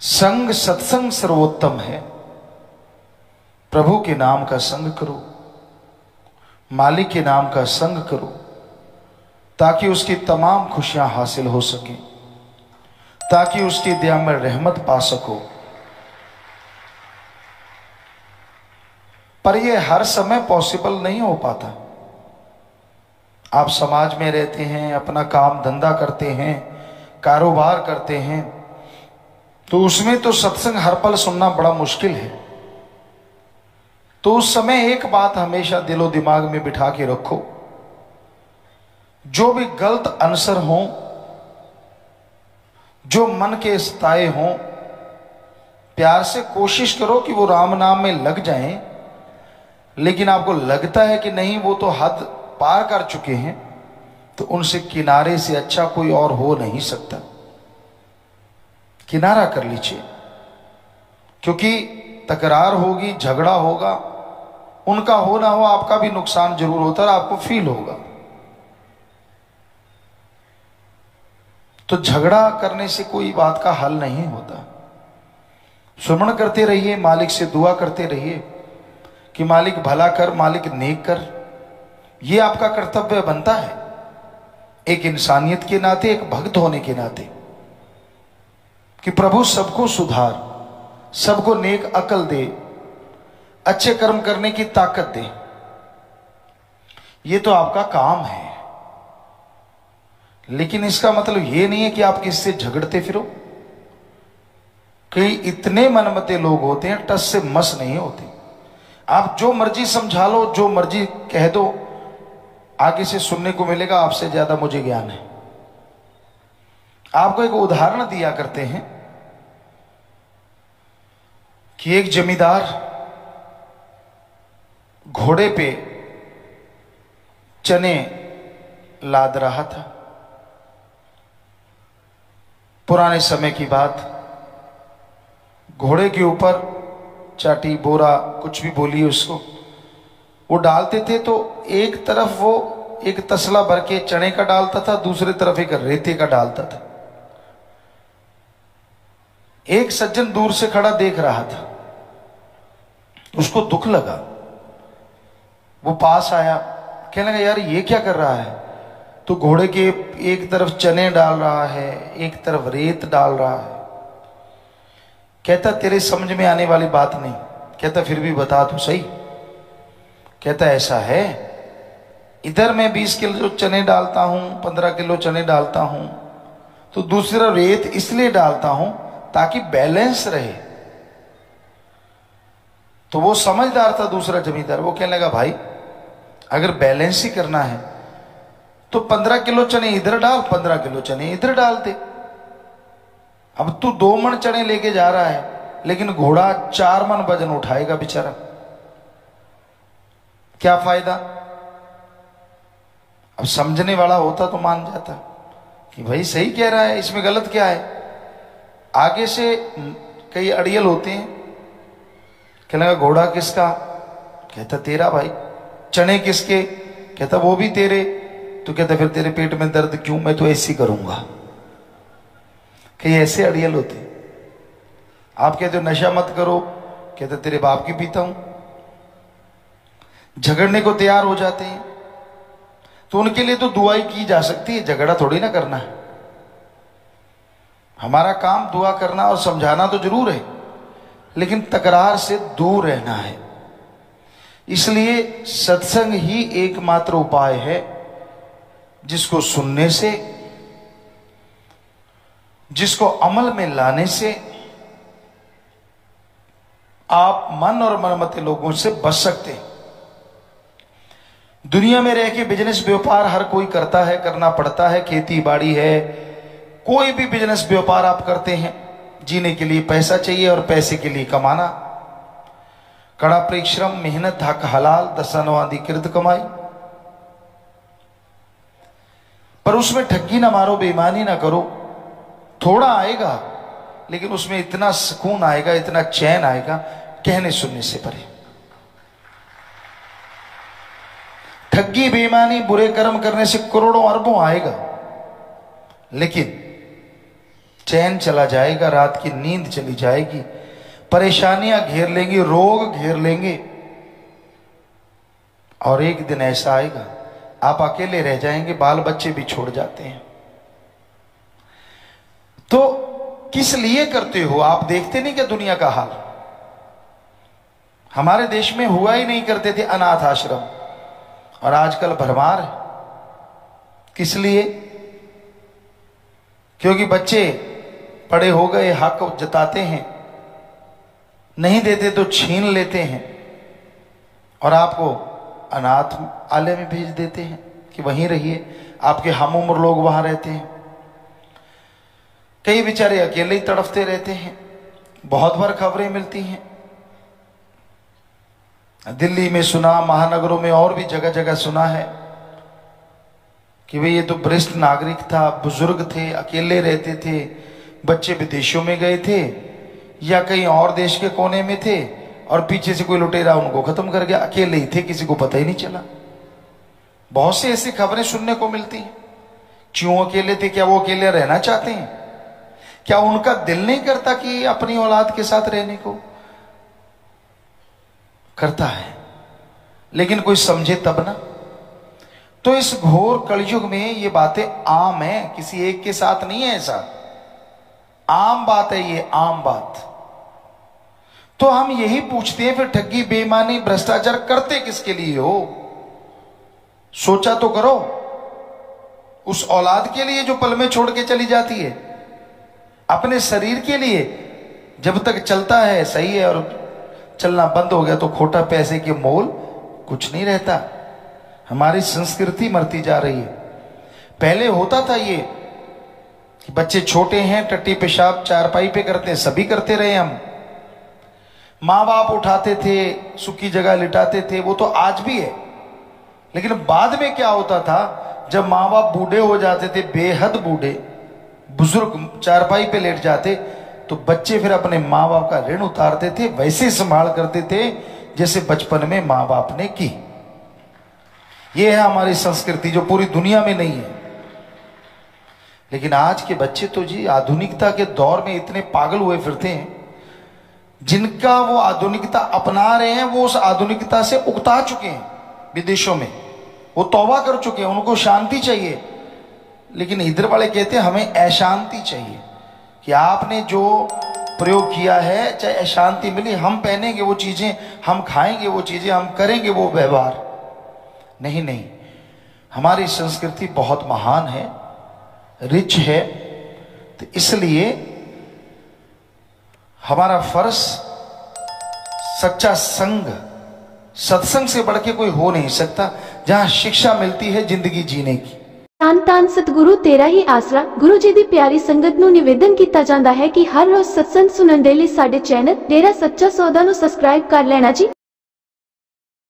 संग सत्संग सर्वोत्तम है। प्रभु के नाम का संग करो, मालिक के नाम का संग करो, ताकि उसकी तमाम खुशियां हासिल हो सके, ताकि उसकी दया में रहमत पा सको। पर यह हर समय पॉसिबल नहीं हो पाता। आप समाज में रहते हैं, अपना काम धंधा करते हैं, कारोबार करते हैं, तो उसमें तो सत्संग हर पल सुनना बड़ा मुश्किल है। तो उस समय एक बात हमेशा दिलो दिमाग में बिठा के रखो, जो भी गलत आंसर हो, जो मन के सताए हों, प्यार से कोशिश करो कि वो राम नाम में लग जाएं। लेकिन आपको लगता है कि नहीं, वो तो हद पार कर चुके हैं, तो उनसे किनारे से अच्छा कोई और हो नहीं सकता। किनारा कर लीजिए, क्योंकि तकरार होगी, झगड़ा होगा, उनका हो ना हो आपका भी नुकसान जरूर होता है, आपको फील होगा। तो झगड़ा करने से कोई बात का हल नहीं होता। श्रवण करते रहिए, मालिक से दुआ करते रहिए कि मालिक भला कर, मालिक नेक कर। यह आपका कर्तव्य बनता है, एक इंसानियत के नाते, एक भक्त होने के नाते, कि प्रभु सबको सुधार, सबको नेक अकल दे, अच्छे कर्म करने की ताकत दे। यह तो आपका काम है। लेकिन इसका मतलब यह नहीं है कि आप किससे झगड़ते फिरो। कई इतने मनमते लोग होते हैं, टस से मस नहीं होते। आप जो मर्जी समझा लो, जो मर्जी कह दो, आगे से सुनने को मिलेगा आपसे ज्यादा मुझे ज्ञान है। आपको एक उदाहरण दिया करते हैं कि एक जमींदार घोड़े पे चने लाद रहा था। पुराने समय की बात, घोड़े के ऊपर चाटी, बोरा, कुछ भी बोलिए उसको, वो डालते थे। तो एक तरफ वो एक तसला भर के चने का डालता था, दूसरी तरफ एक रेते का डालता था। एक सज्जन दूर से खड़ा देख रहा था, उसको दुख लगा। वो पास आया, कहने लगा यार ये क्या कर रहा है? तो घोड़े के एक तरफ चने डाल रहा है, एक तरफ रेत डाल रहा है। कहता तेरे समझ में आने वाली बात नहीं। कहता फिर भी बता तो सही। कहता ऐसा है, इधर मैं 20 किलो चने डालता हूं, 15 किलो चने डालता हूं, तो दूसरा रेत इसलिए डालता हूं ताकि बैलेंस रहे। तो वो समझदार था दूसरा जमींदार, वो कहने लगा भाई अगर बैलेंस ही करना है तो 15 किलो चने इधर डाल, 15 किलो चने इधर डाल दे। अब तू 2 मन चने लेके जा रहा है, लेकिन घोड़ा 4 मन वजन उठाएगा बेचारा, क्या फायदा? अब समझने वाला होता तो मान जाता कि भाई सही कह रहा है, इसमें गलत क्या है। आगे से कई अड़ियल होते हैं, कहने लगा घोड़ा किसका? कहता तेरा भाई। चने किसके? कहता वो भी तेरे। तो कहता फिर तेरे पेट में दर्द क्यों? मैं तो ऐसी करूंगा। कई ऐसे अड़ियल होते। आप कहते हो नशा मत करो, कहता तेरे बाप की पीता हूं। झगड़ने को तैयार हो जाते हैं। तो उनके लिए तो दुआई की जा सकती है, झगड़ा थोड़ी ना करना है। हमारा काम दुआ करना और समझाना तो जरूर है, लेकिन तकरार से दूर रहना है। इसलिए सत्संग ही एकमात्र उपाय है जिसको सुनने से, जिसको अमल में लाने से आप मन और मनमते लोगों से बच सकते हैं। दुनिया में रह के बिजनेस व्यापार हर कोई करता है, करना पड़ता है। खेती बाड़ी है, कोई भी बिजनेस व्यापार आप करते हैं, जीने के लिए पैसा चाहिए और पैसे के लिए कमाना। कड़ा परिश्रम, मेहनत, हक हलाल, दसनवादी कृत कमाई। पर उसमें ठगी ना मारो, बेईमानी ना करो। थोड़ा आएगा, लेकिन उसमें इतना सुकून आएगा, इतना चैन आएगा, कहने सुनने से परे। ठगी, बेईमानी, बुरे कर्म करने से करोड़ों अरबों आएगा, लेकिन चैन चला जाएगा, रात की नींद चली जाएगी, परेशानियां घेर लेंगी, रोग घेर लेंगे। और एक दिन ऐसा आएगा आप अकेले रह जाएंगे, बाल बच्चे भी छोड़ जाते हैं। तो किस लिए करते हो आप? देखते नहीं क्या दुनिया का हाल? हमारे देश में हुआ ही नहीं करते थे अनाथ आश्रम, और आजकल भरमार है। किस लिए? क्योंकि बच्चे बड़े हो गए, हक जताते हैं, नहीं देते तो छीन लेते हैं और आपको अनाथ आलय में भेज देते हैं कि वहीं रहिए। आपके हम उम्र लोग वहां रहते हैं, कई बेचारे अकेले ही तड़फते रहते हैं। बहुत बार खबरें मिलती हैं, दिल्ली में सुना, महानगरों में और भी जगह जगह सुना है कि भाई ये तो वरिष्ठ नागरिक था, बुजुर्ग थे, अकेले रहते थे, बच्चे विदेशों में गए थे या कहीं और देश के कोने में थे और पीछे से कोई लुटेरा उनको खत्म कर गया, अकेले ही थे, किसी को पता ही नहीं चला। बहुत सी ऐसी खबरें सुनने को मिलती हैं। क्यों अकेले थे? क्या वो अकेले रहना चाहते हैं? क्या उनका दिल नहीं करता कि अपनी औलाद के साथ रहने को? करता है, लेकिन कोई समझे तब ना। तो इस घोर कलयुग में ये बातें आम है, किसी एक के साथ नहीं है, ऐसा आम बात है, ये आम बात। तो हम यही पूछते हैं, फिर ठगी, बेईमानी, भ्रष्टाचार करते किसके लिए हो? सोचा तो करो। उस औलाद के लिए जो पल में छोड़ के चली जाती है, अपने शरीर के लिए जब तक चलता है सही है, और चलना बंद हो गया तो खोटा पैसे के मोल कुछ नहीं रहता। हमारी संस्कृति मरती जा रही है। पहले होता था ये कि बच्चे छोटे हैं, टट्टी पेशाब चारपाई पे करते हैं, सभी करते रहे हम। माँ बाप उठाते थे, सुखी जगह लिटाते थे, वो तो आज भी है। लेकिन बाद में क्या होता था, जब माँ बाप बूढ़े हो जाते थे, बेहद बूढ़े, बुजुर्ग चारपाई पे लेट जाते, तो बच्चे फिर अपने माँ बाप का ऋण उतारते थे, वैसे संभाल करते थे जैसे बचपन में माँ बाप ने की। ये है हमारी संस्कृति, जो पूरी दुनिया में नहीं है। लेकिन आज के बच्चे तो जी आधुनिकता के दौर में इतने पागल हुए फिरते हैं, जिनका वो आधुनिकता अपना रहे हैं वो उस आधुनिकता से उकता चुके हैं। विदेशों में वो तौबा कर चुके हैं, उनको शांति चाहिए। लेकिन इधर वाले कहते हैं हमें अशांति चाहिए, कि आपने जो प्रयोग किया है, चाहे अशांति मिली, हम पहनेंगे वो चीजें, हम खाएंगे वो चीजें, हम करेंगे वो व्यवहार। नहीं नहीं, हमारी संस्कृति बहुत महान है, रिच है। तो इसलिए हमारा फर्ज सच्चा संग, सत्संग से बढ़ के कोई हो नहीं सकता, जहां शिक्षा मिलती है जिंदगी जीने की। ਧੰਨ ਧੰਨ सतगुरु तेरा ही आसरा। गुरु जी दी प्यारी संगत नूं निवेदन किया जाता है कि हर रोज सत्संग सुनने के लिए साडे चैनल डेरा सच्चा सौदा नूं सबसक्राइब कर लेना जी।